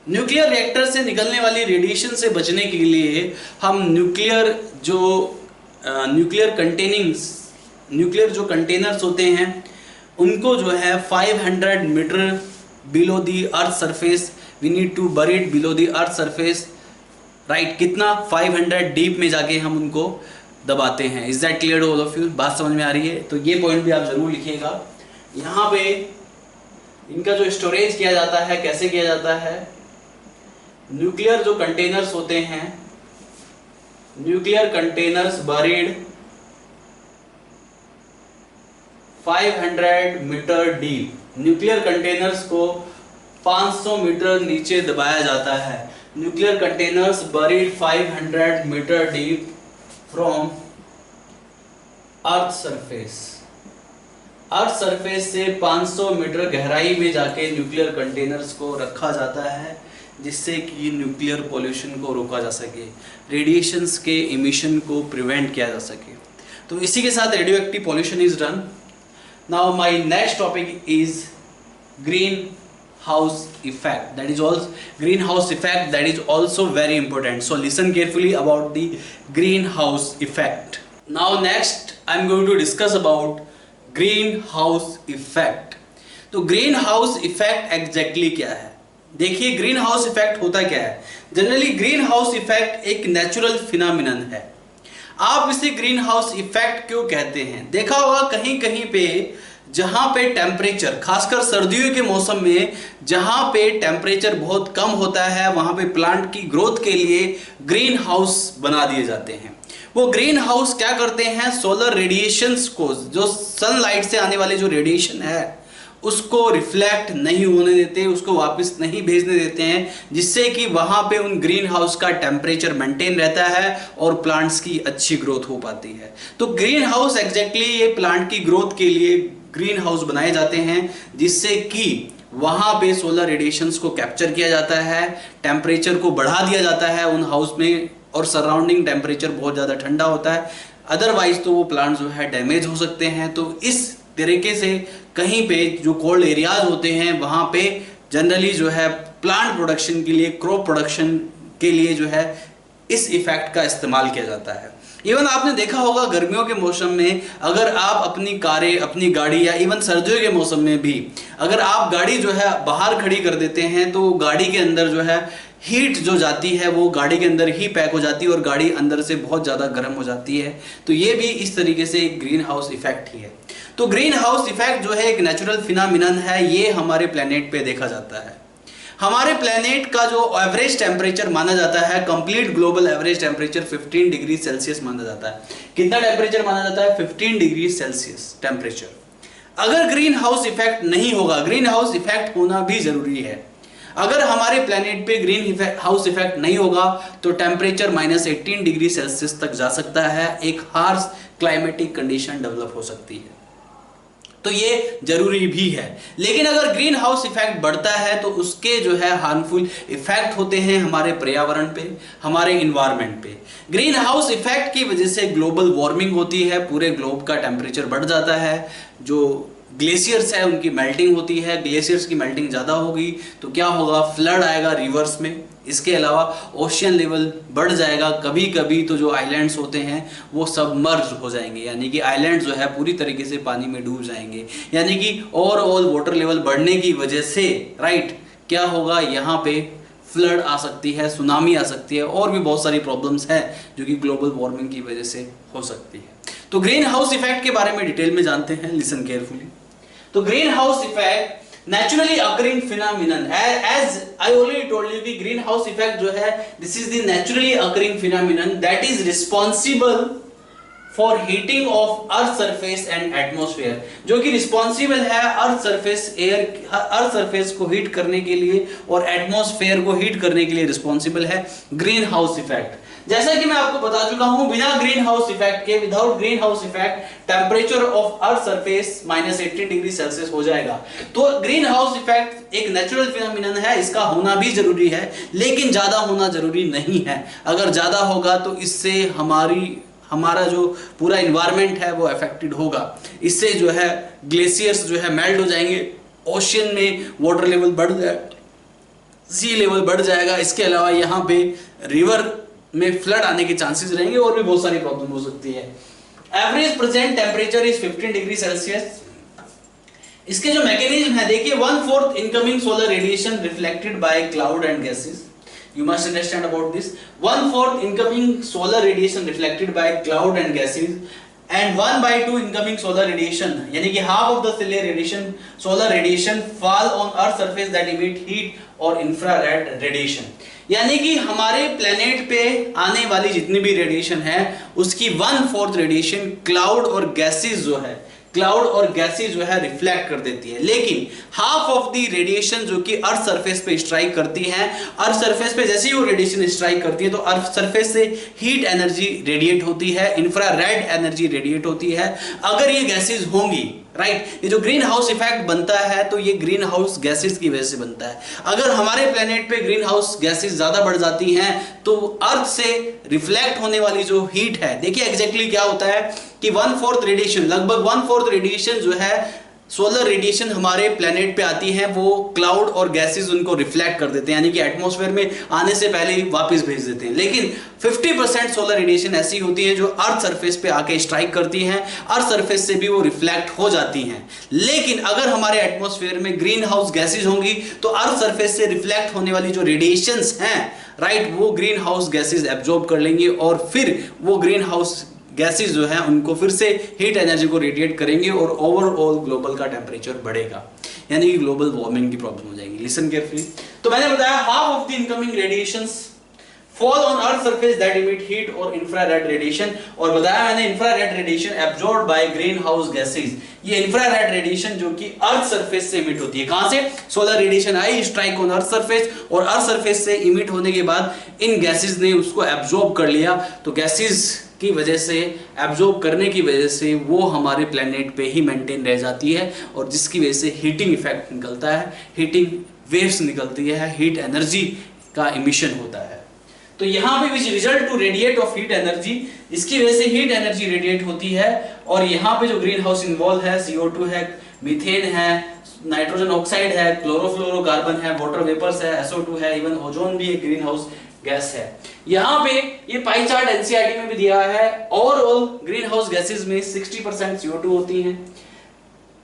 Nuclear reactor से निकलने वाली रेडिएशन से बचने के लिए हम न्यूक्लियर जो कंटेनर्स होते हैं उनको जो है 500 metre below the earth surface we need to bury it below the earth surface, right. कितना? 500 डीप में जाके हम उनको दबाते हैं। Is that clear to all of you? बात समझ में आ रही है? तो ये पॉइंट भी आप जरूर लिखिएगा। यहाँ पे इनका जो स्टोरेज किया जाता है कैसे किया जाता है? न्यूक्लियर जो कंटेनर्स होते हैं, nuclear containers buried 500 metre deep. Nuclear containers को 500 मीटर नीचे दबाया जाता है। Nuclear containers buried 500 metre deep from earth surface. Earth surface से 500 मीटर गहराई में जाके न्यूक्लियर कंटेनर्स को रखा जाता है जिससे कि न्यूक्लियर पॉल्यूशन को रोका जा सके, रेडिएशंस के इमिशन को प्रिवेंट किया जा सके। तो इसी के साथ radio active pollution is done. Now my next topic is green house effect, that is also greenhouse effect, that is also very important, so listen carefully about the greenhouse effect. Now next I am going to discuss about greenhouse effect. तो greenhouse effect exactly क्या है? देखिए ग्रीन हाउस इफेक्ट होता क्या है। जनरली ग्रीन हाउस इफेक्ट एक नेचुरल फिनोमिनन है। आप इसे ग्रीन हाउस इफेक्ट क्यों कहते हैं? देखा होगा कहीं कहीं पे जहां पे टेम्परेचर, खासकर सर्दियों के मौसम में जहां पे टेम्परेचर बहुत कम होता है वहां पे प्लांट की ग्रोथ के लिए ग्रीन हाउस बना दिए जाते हैं। वो ग्रीन हाउस क्या करते हैं? सोलर रेडिएशंस को, जो सनलाइट से आने वाले जो रेडिएशन है उसको रिफ्लेक्ट नहीं होने देते, उसको वापस नहीं भेजने देते हैं, जिससे कि वहां पे उन ग्रीन हाउस का टेम्परेचर मेंटेन रहता है और प्लांट्स की अच्छी ग्रोथ हो पाती है। तो ग्रीन हाउस एग्जैक्टली ये प्लांट की ग्रोथ के लिए ग्रीन हाउस बनाए जाते हैं जिससे कि वहां पे सोलर रेडिएशंस को कैप्चर किया जाता है, टेम्परेचर को बढ़ा दिया जाता है उन हाउस में और सराउंडिंग टेम्परेचर बहुत ज़्यादा ठंडा होता है, अदरवाइज तो वो प्लांट जो है डैमेज हो सकते हैं। तो इस तरीके से कहीं पे जो कोल्ड एरियाज होते हैं वहाँ पे जनरली जो है प्लांट प्रोडक्शन के लिए, क्रॉप प्रोडक्शन के लिए जो है इस इफेक्ट का इस्तेमाल किया जाता है। इवन आपने देखा होगा गर्मियों के मौसम में अगर आप अपनी कारें, अपनी गाड़ी या इवन सर्दियों के मौसम में भी अगर आप गाड़ी जो है बाहर खड़ी कर देते हैं तो गाड़ी के अंदर जो है हीट जो जाती है वो गाड़ी के अंदर ही पैक हो जाती है और गाड़ी अंदर से बहुत ज़्यादा गर्म हो जाती है। तो ये भी इस तरीके से एक ग्रीन हाउस इफेक्ट ही है। तो ग्रीन हाउस इफेक्ट जो है एक नेचुरल फिनोमिनन है, ये हमारे प्लेनेट पे देखा जाता है। हमारे प्लेनेट का जो एवरेज टेम्परेचर माना जाता है, complete global average temperature 15 degree Celsius माना जाता है। कितना टेम्परेचर माना जाता है? 15 डिग्री सेल्सियस टेम्परेचर। अगर ग्रीन हाउस इफेक्ट नहीं होगा, ग्रीन हाउस इफेक्ट होना भी जरूरी है। अगर हमारे प्लेनेट पे ग्रीन हाउस इफेक्ट नहीं होगा तो टेम्परेचर -18 डिग्री सेल्सियस तक जा सकता है, एक हार्श क्लाइमेटिक कंडीशन डेवलप हो सकती है। तो ये जरूरी भी है। लेकिन अगर ग्रीन हाउस इफेक्ट बढ़ता है तो उसके जो है हार्मफुल इफेक्ट होते हैं हमारे पर्यावरण पे, हमारे इन्वायरमेंट पे। ग्रीन हाउस इफेक्ट की वजह से ग्लोबल वार्मिंग होती है, पूरे ग्लोब का टेम्परेचर बढ़ जाता है, जो ग्लेशियर्स है उनकी मेल्टिंग होती है, ग्लेशियर्स की मेल्टिंग ज़्यादा होगी तो क्या होगा, फ्लड आएगा रिवर्स में। इसके अलावा ओशियन लेवल बढ़ जाएगा, कभी कभी तो जो आइलैंड्स होते हैं वो सबमर्ज हो जाएंगे, यानी कि आइलैंड जो है पूरी तरीके से पानी में डूब जाएंगे, यानी कि ओवरऑल वाटर लेवल बढ़ने की वजह से राइट क्या होगा, यहाँ पे फ्लड आ सकती है, सुनामी आ सकती है, और भी बहुत सारी प्रॉब्लम्स है जो कि ग्लोबल वार्मिंग की वजह से हो सकती है। तो ग्रीन हाउस इफेक्ट के बारे में डिटेल में जानते हैं, लिसन केयरफुली। तो green house effect naturally occurring phenomenon, as I already told you कि ग्रीन हाउस इफेक्ट जो है this is the naturally occurring phenomenon that is responsible for heating of earth surface and atmosphere, जो कि रिस्पॉन्सिबल है अर्थ सरफेस को हीट करने के लिए और एटमॉस्फेयर को हीट करने के लिए रिस्पॉन्सिबल है ग्रीन हाउस इफेक्ट। जैसा कि मैं आपको बता चुका हूं, बिना ग्रीन हाउस इफेक्ट के, without green house effect temperature of earth surface -18 degree Celsius हो जाएगा। तो ग्रीन हाउस इफेक्ट एक नेचुरल फिनोमिनन है, इसका होना भी जरूरी है, लेकिन ज्यादा होना जरूरी नहीं है। अगर ज्यादा होगा तो इससे हमारा जो पूरा इन्वायरमेंट है वो अफेक्टेड होगा। इससे जो है ग्लेशियर्स जो है मेल्ट हो जाएंगे, ओशियन में वाटर लेवल बढ़ जाएगा, सी लेवल बढ़ जाएगा। इसके अलावा यहाँ पे रिवर में फ्लड आने के चांसेस रहेंगे और भी बहुत सारी प्रॉब्लम हो सकती है। Average present temperature is 15 degree Celsius. इसके जो मैकेनिज्म है देखिए, 1/4 incoming solar radiation reflected by cloud and gases, you must understand about this, 1/4 incoming solar radiation reflected by cloud and gases and 1/2 incoming solar radiation, यानी कि half of the solar radiation fall on earth surface that emit heat और infrared radiation। यानी कि हमारे प्लेनेट पे आने वाली जितनी भी रेडिएशन है उसकी 1/4 रेडिएशन क्लाउड और गैसेस जो है रिफ्लेक्ट कर देती है, लेकिन हाफ ऑफ द रेडिएशन जो कि अर्थ सरफेस पे स्ट्राइक करती है, अर्थ सरफेस पे जैसे ही वो रेडिएशन स्ट्राइक करती है तो अर्थ सरफेस से हीट एनर्जी रेडिएट होती है, इंफ्रारेड एनर्जी रेडिएट होती है। अगर ये गैसेस होंगी राइट, ये जो ग्रीन हाउस इफेक्ट बनता है तो ये ग्रीन हाउस गैसेस की वजह से बनता है। अगर हमारे प्लेनेट पे ग्रीन हाउस गैसेस ज्यादा बढ़ जाती हैं तो अर्थ से रिफ्लेक्ट होने वाली जो हीट है, देखिए एग्जैक्टली क्या होता है कि 1/4 रेडिएशन, लगभग 1/4 रेडिएशन जो है सोलर रेडिएशन हमारे प्लेनेट पे आती है, वो क्लाउड और गैसेस उनको रिफ्लेक्ट कर देते हैं, यानी कि एटमॉस्फेयर में आने से पहले ही वापस भेज देते हैं। लेकिन 50% सोलर रेडिएशन ऐसी होती है जो अर्थ सरफेस पे आके स्ट्राइक करती हैं, अर्थ सरफेस से भी वो रिफ्लेक्ट हो जाती हैं। लेकिन अगर हमारे एटमॉस्फेयर में ग्रीन हाउस गैसेस होंगी तो अर्थ सरफेस से रिफ्लेक्ट होने वाली जो रेडिएशंस हैं राइट, वो ग्रीन हाउस गैसेस एब्जॉर्ब कर लेंगे और फिर वो ग्रीन हाउस गैसेस जो है उनको फिर से हीट एनर्जी को रेडिएट करेंगे और ओवरऑल ग्लोबल का टेम्परेचर बढ़ेगा, यानी कि ग्लोबल वार्मिंग की प्रॉब्लम हो जाएगी। Listen carefully. तो मैंने बताया half of the incoming radiations fall on earth surface that emit heat और इंफ्रारेड रेडिएशन, और बताया मैंने infrared radiation absorbed by green house gases. ये इंफ्रारेड रेडिएशन जो कि अर्थ सरफेस से इमिट होती है, कहां से, solar radiation I strike on earth surface और अर्थ सरफेस से इमिट होने के बाद इन गैसेस ने उसको एब्जॉर्ब कर लिया, तो गैसेस की वजह से, एब्जॉर्ब करने की वजह से वो हमारे प्लेनेट पे ही मेंटेन रह जाती है और जिसकी वजह से हीटिंग इफेक्ट निकलता है, हीटिंग वेव्स निकलती है, हीट एनर्जी का इमिशन होता है। तो यहाँ पे which result to radiate of heat energy, इसकी वजह से हीट एनर्जी रेडिएट होती है। और यहाँ पे जो ग्रीन हाउस इन्वॉल्व है, CO2 है, मीथेन है, नाइट्रोजन ऑक्साइड है, क्लोरोफ्लोरोकार्बन है, वाटर वेपर्स है, SO2 है, इवन ओजोन भी एक ग्रीन हाउस गैस है। यहाँ पे ये पाई चार्ट एनसीईआरटी में भी दिया है, ओवरऑल ग्रीन हाउस गैसेस में 60% CO2 होती है,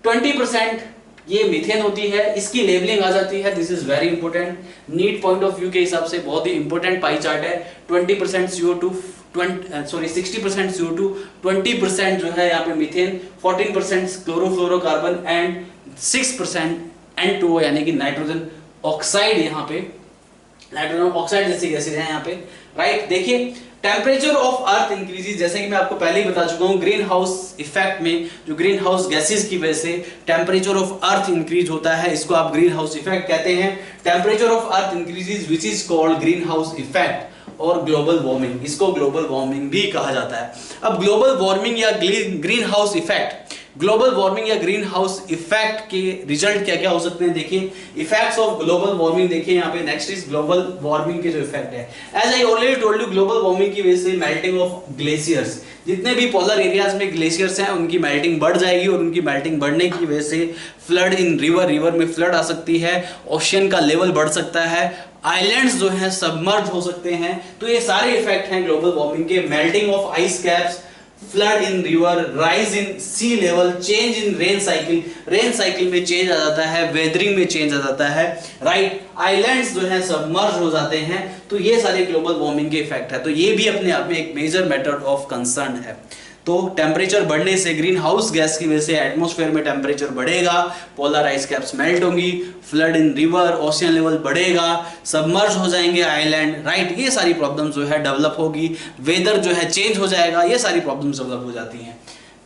20% ये मीथेन होती है। इसकी लेबलिंग आ जाती है, this is very important, NEET point of view के हिसाब से बहुत ही इंपॉर्टेंट पाई चार्ट है। 20% CO2, 60% CO2, 20% जो है यहाँ पे मीथेन, 14% क्लोरोफ्लोरोकार्बन एंड 6% N2O यानी कि नाइट्रोजन ऑक्साइड यहाँ पे नाइट्रोजन ऑक्साइड जैसी गैसेज हैं यहाँ पे, राइट। देखिए टेम्परेचर ऑफ अर्थ इंक्रीजेस, जैसे कि मैं आपको पहले ही बता चुका हूँ, ग्रीन हाउस इफेक्ट में जो ग्रीन हाउस गैसेज की वजह से टेम्परेचर ऑफ अर्थ इंक्रीज होता है, इसको आप ग्रीन हाउस इफेक्ट कहते हैं। Temperature of earth increases which is called green house effect और ग्लोबल वार्मिंग, इसको ग्लोबल वार्मिंग भी कहा जाता है। अब ग्लोबल वार्मिंग या green house effect, global warming या ग्रीन हाउस इफेक्ट के रिजल्ट क्या क्या हो सकते हैं, देखिए इफेक्ट्स ऑफ ग्लोबल वार्मिंग। देखिए यहाँ पे नेक्स्ट इज ग्लोबल वार्मिंग के जो इफेक्ट है, as I already told you, global warming की वजह से मेल्टिंग ऑफ ग्लेशियर्स, जितने भी पोलर एरियाज में ग्लेशियर्स हैं उनकी मेल्टिंग बढ़ जाएगी, और उनकी मेल्टिंग बढ़ने की वजह से फ्लड इन रिवर, रिवर में फ्लड आ सकती है, ओशियन का लेवल बढ़ सकता है, आइलैंड्स जो हैं सबमर्ज हो सकते हैं। तो ये सारे इफेक्ट हैं ग्लोबल वार्मिंग के। Melting of ice caps, flood in river, rise in sea level, change in rain cycle, rain cycle में चेंज आ जाता है, वेदरिंग में चेंज आ जाता है, राइट। आइलैंड्स जो है सबमर्ज हो जाते हैं। तो ये सारे ग्लोबल वार्मिंग के इफेक्ट है। तो ये भी अपने आप में एक मेजर मैटर ऑफ कंसर्न है। तो टेम्परेचर बढ़ने से, ग्रीन हाउस गैस की वजह से एटमॉस्फेयर में टेम्परेचर बढ़ेगा, पोलर आइस कैप्स मेल्ट होंगी, flood in river, ocean level बढ़ेगा, सबमर्ज हो जाएंगे आइलैंड, राइट। ये सारी प्रॉब्लम्स जो है डेवलप होगी, वेदर जो है चेंज हो जाएगा, ये सारी प्रॉब्लम्स डेवलप हो जाती हैं।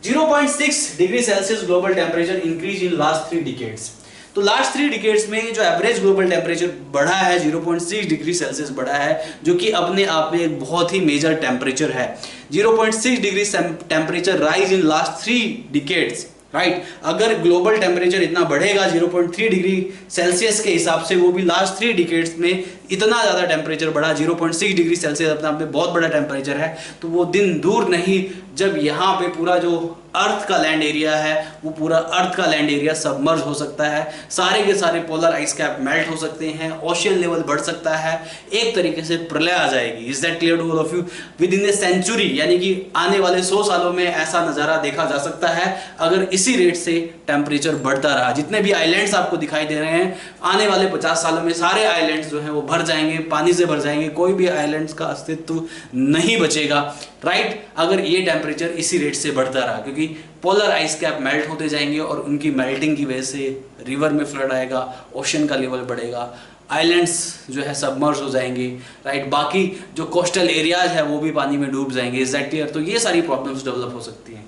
0.6 degree Celsius global temperature increase in last 3 decades. तो लास्ट 3 डिकेड्स में जो एवरेज ग्लोबल टेम्परेचर बढ़ा है 0.6 डिग्री सेल्सियस बढ़ा है, जो कि अपने आप में एक बहुत ही मेजर टेम्परेचर है। 0.6 degree temperature rise in last 3 decades, right. अगर ग्लोबल टेम्परेचर इतना बढ़ेगा 0.3 डिग्री सेल्सियस के हिसाब से, वो भी लास्ट 3 डिकेड्स में इतना ज्यादा टेम्परेचर बढ़ा, 0.6 डिग्री सेल्सियस अपने आप में बहुत बड़ा टेम्परेचर है। तो वो दिन दूर नहीं जब यहाँ पे पूरा जो अर्थ का लैंड एरिया है, वो पूरा अर्थ का लैंड एरिया सबमर्ज हो सकता है, सारे के सारे पोलर आइस कैप मेल्ट हो सकते हैं, ओशियन लेवल बढ़ सकता है, एक तरीके से प्रलय आ जाएगी। Is that clear to all of you? Within a century, यानी कि आने वाले 100 सालों में ऐसा नजारा देखा जा सकता है अगर इसी रेट से टेम्परेचर बढ़ता रहा। जितने भी आइलैंड्स आपको दिखाई दे रहे हैं, आने वाले 50 सालों में सारे आइलैंड्स जो हैं वो भर जाएंगे, पानी से भर जाएंगे, कोई भी आइलैंड्स का अस्तित्व नहीं बचेगा, राइट। अगर ये टेम्परेचर इसी रेट से बढ़ता रहा, क्योंकि पोलर आइस कैप मेल्ट होते जाएंगे और उनकी मेल्टिंग की वजह से रिवर में फ्लड आएगा, ओशन का लेवल बढ़ेगा, आइलैंड्स जो है सबमर्ज हो जाएंगे, राइट। बाकी जो कोस्टल एरियाज है वो भी पानी में डूब जाएंगे। Is that clear? तो ये सारी प्रॉब्लम्स डेवलप हो सकती हैं।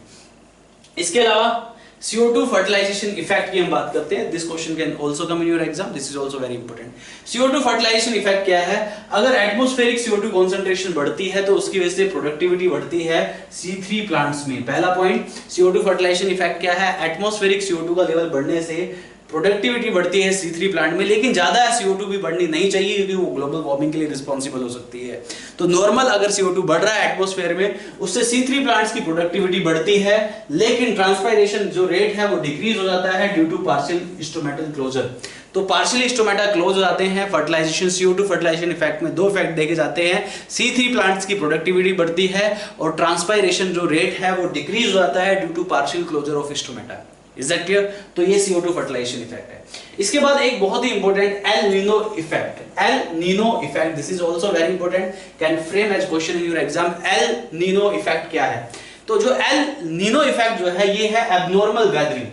इसके अलावा CO2 फर्टिलाइजेशन इफेक्ट की हम बात करते हैं। This question can also come in your exam, this is also very important. CO2 fertilisation effect क्या है? अगर एटमॉस्फेरिक CO2 कंसंट्रेशन बढ़ती है तो उसकी वजह से प्रोडक्टिविटी बढ़ती है C3 प्लांट्स में। पहला पॉइंट, CO2 फर्टिलाइजेशन इफेक्ट क्या है? एटमॉस्फेरिक CO2 का लेवल बढ़ने से प्रोडक्टिविटी बढ़ती है C3 प्लांट में, लेकिन ज्यादा CO2 भी बढ़नी नहीं चाहिए क्योंकि वो ग्लोबल वार्मिंग के लिए रिस्पॉन्सिबल हो सकती है। तो नॉर्मल अगर CO2 बढ़ रहा है एटमॉस्फेयर में, उससे C3 प्लांट्स की प्रोडक्टिविटी बढ़ती है, लेकिन ट्रांसपायरेशन जो रेट है वो डिक्रीज हो जाता है due to partial stomatal closure. तो पार्शियली स्टोमेटा क्लोज हो जाते हैं। फर्टिलाइजेशन CO2 फर्टिलाइजेशन इफेक्ट में 2 इफेक्ट देखे जाते हैं, C3 प्लांट्स की प्रोडक्टिविटी बढ़ती है और ट्रांसपायरेशन जो रेट है वो डिक्रीज हो जाता है due to partial closure of stomata. Is that clear? तो ये CO2 फर्टिलाइजेशन इफेक्ट है। इसके बाद एक बहुत ही important El Nino effect. El Nino effect, this is also very important, can frame as question in your exam. El Nino effect क्या है? तो जो एल नीनो इफेक्ट जो है ये है abnormal weathering,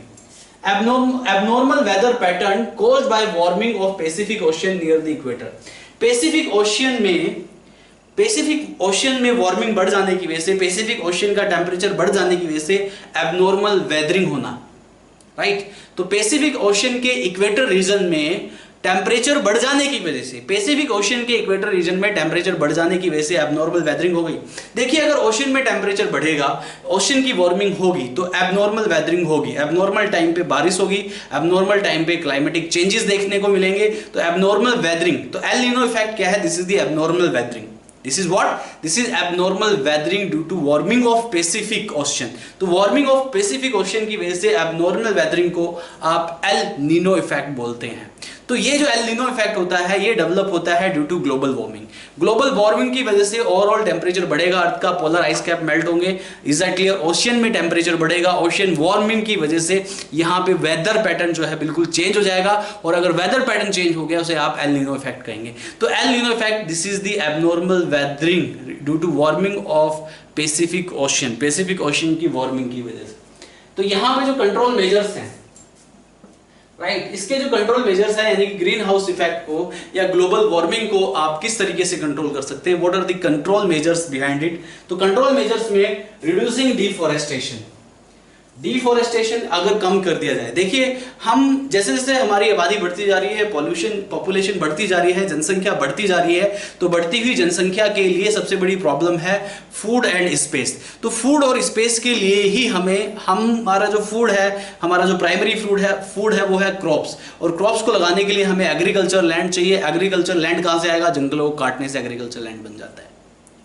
abnormal weather pattern caused by warming of Pacific Ocean near the equator। Pacific ocean में वार्मिंग बढ़ जाने की वजह से, पैसिफिक ओशियन का टेम्परेचर बढ़ जाने की वजह से एबनॉर्मल वेदरिंग होना, राइट। तो पैसिफिक ओशियन के इक्वेटर रीजन में टेम्परेचर बढ़ जाने की वजह से, पैसिफिक ओशियन के इक्वेटर रीजन में टेम्परेचर बढ़ जाने की वजह से एबनॉर्मल वेदरिंग हो गई। देखिए अगर ओशन में टेम्परेचर बढ़ेगा, ओशन की वार्मिंग होगी तो एबनॉर्मल वेदरिंग होगी, एबनॉर्मल टाइम पे बारिश होगी, एबनॉर्मल टाइम पे क्लाइमेटिक चेंजेस देखने को मिलेंगे। तो एबनॉर्मल वेदरिंग, तो एल नीनो इफेक्ट क्या है? This is the abnormal weathering. This is what? This is abnormal weathering due to warming of Pacific Ocean। तो warming of Pacific Ocean की वजह से abnormal weathering को आप एल नीनो इफेक्ट बोलते हैं। तो ये जो एल नीनो इफेक्ट होता है ये डेवलप होता है due to global warming. Global warming की वजह से ओवरऑल टेम्परेचर बढ़ेगा, अर्थ का पोलर आइस कैप मेल्ट होंगे। Is that clear? ओशियन में टेम्परेचर बढ़ेगा, ओशियन वार्मिंग की वजह से यहाँ पे वेदर पैटर्न जो है बिल्कुल चेंज हो जाएगा, और अगर वेदर पैटर्न चेंज हो गया उसे आप एल नीनो इफेक्ट कहेंगे। तो El Nino effect, this is the abnormal weathering due to warming of Pacific Ocean, Pacific Ocean की वार्मिंग की वजह से। तो यहाँ पे जो कंट्रोल मेजर्स हैं, राइट इसके जो कंट्रोल मेजर्स हैं यानी कि ग्रीन हाउस इफेक्ट को या ग्लोबल वार्मिंग को आप किस तरीके से कंट्रोल कर सकते हैं, what are the control measures behind it. तो कंट्रोल मेजर्स में रिड्यूसिंग डिफॉरेस्टेशन अगर कम कर दिया जाए, देखिए हम जैसे जैसे हमारी आबादी बढ़ती जा रही है, पॉपुलेशन बढ़ती जा रही है, जनसंख्या बढ़ती जा रही है, तो बढ़ती हुई जनसंख्या के लिए सबसे बड़ी प्रॉब्लम है फूड एंड स्पेस। तो फूड और स्पेस के लिए ही हमारा जो फूड है, हमारा जो प्राइमरी फूड है वो है क्रॉप्स, और क्रॉप्स को लगाने के लिए हमें एग्रीकल्चर लैंड चाहिए। एग्रीकल्चर लैंड कहां से आएगा? जंगलों को काटने से एग्रीकल्चर लैंड बन जाता है।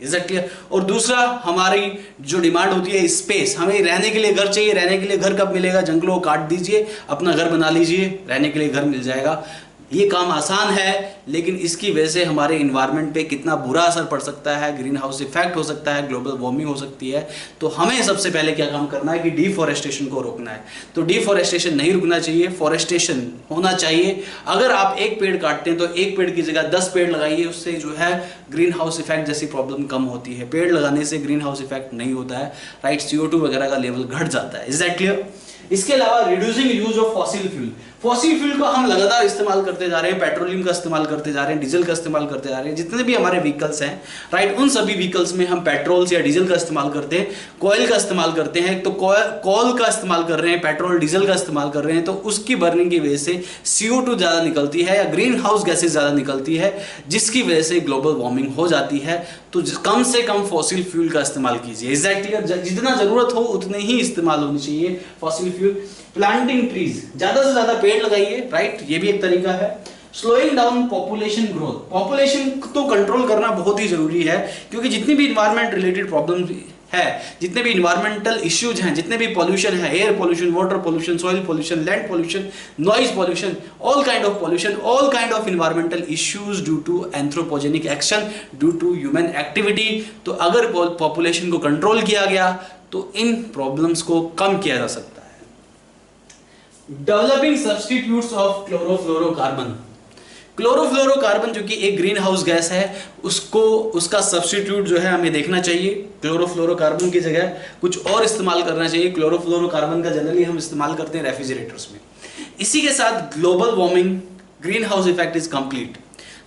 Is that clear? और दूसरा हमारी जो डिमांड होती है स्पेस, हमें रहने के लिए घर चाहिए। रहने के लिए घर कब मिलेगा? जंगलों को काट दीजिए, अपना घर बना लीजिए, रहने के लिए घर मिल जाएगा। ये काम आसान है, लेकिन इसकी वजह से हमारे इन्वायरमेंट पे कितना बुरा असर पड़ सकता है, ग्रीन हाउस इफेक्ट हो सकता है, ग्लोबल वार्मिंग हो सकती है। तो हमें सबसे पहले क्या काम करना है कि डिफॉरेस्टेशन को रोकना है। तो डिफॉरेस्टेशन नहीं रुकना चाहिए, फॉरेस्टेशन होना चाहिए। अगर आप एक पेड़ काटते हैं तो एक पेड़ की जगह 10 पेड़ लगाइए, उससे जो है ग्रीन हाउस इफेक्ट जैसी प्रॉब्लम कम होती है। पेड़ लगाने से ग्रीन हाउस इफेक्ट नहीं होता है, राइट, CO2 वगैरह का लेवल घट जाता है। Is that clear? इसके अलावा reducing use of fossil fuel को हम लगातार इस्तेमाल करते जा रहे हैं, पेट्रोलियम का इस्तेमाल करते जा रहे हैं, डीजल का इस्तेमाल करते जा रहे हैं। जितने भी हमारे व्हीकल्स हैं, राइट, उन सभी व्हीकल्स में हम पेट्रोल या डीजल का इस्तेमाल करते हैं, कोयल का इस्तेमाल करते हैं। तो कोल का इस्तेमाल कर रहे हैं, पेट्रोल डीजल का इस्तेमाल कर रहे हैं, तो उसकी बर्निंग की वजह से CO2 ज्यादा निकलती है या ग्रीन हाउस गैसेज ज्यादा निकलती है, जिसकी वजह से ग्लोबल वार्मिंग हो जाती है। तो कम से कम फॉसिल फ्यूल का इस्तेमाल कीजिए। एग्जैक्टली जितना जरूरत हो उतने ही इस्तेमाल होनी चाहिए फॉसिल फ्यूल। प्लांटिंग ट्रीज, ज्यादा से ज्यादा पेड़ लगाइए, राइट, ये भी एक तरीका है। Slowing down population growth, population तो कंट्रोल करना बहुत ही जरूरी है, क्योंकि जितनी भी इन्वायरमेंट रिलेटेड प्रॉब्लम है, जितने भी इन्वायरमेंटल इश्यूज हैं, जितने भी पॉल्यूशन है, air pollution, water pollution, soil pollution, land pollution, noise pollution, all kind of pollution, all kind of environmental issues due to anthropogenic action, due to human activity. तो अगर पॉपुलेशन को कंट्रोल किया गया तो इन प्रॉब्लम्स को कम किया जा सकता है। डेवलपिंग सब्स्टिट्यूट्स ऑफ क्लोरोफ्लोरोकार्बन जो कि एक ग्रीन हाउस गैस है, उसका सब्स्टिट्यूट जो है हमें देखना चाहिए। क्लोरोफ्लोरोकार्बन की जगह कुछ और इस्तेमाल करना चाहिए। क्लोरोफ्लोरोकार्बन का जनरली हम इस्तेमाल करते हैं रेफ्रिजरेटर्स में। इसी के साथ global warming, green house effect is complete.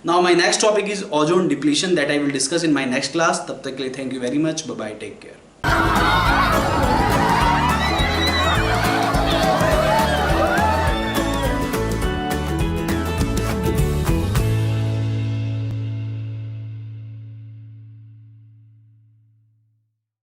Now my next topic is ozone depletion that I will discuss in my next class. तब तक के लिए thank you very much, bye bye, take care.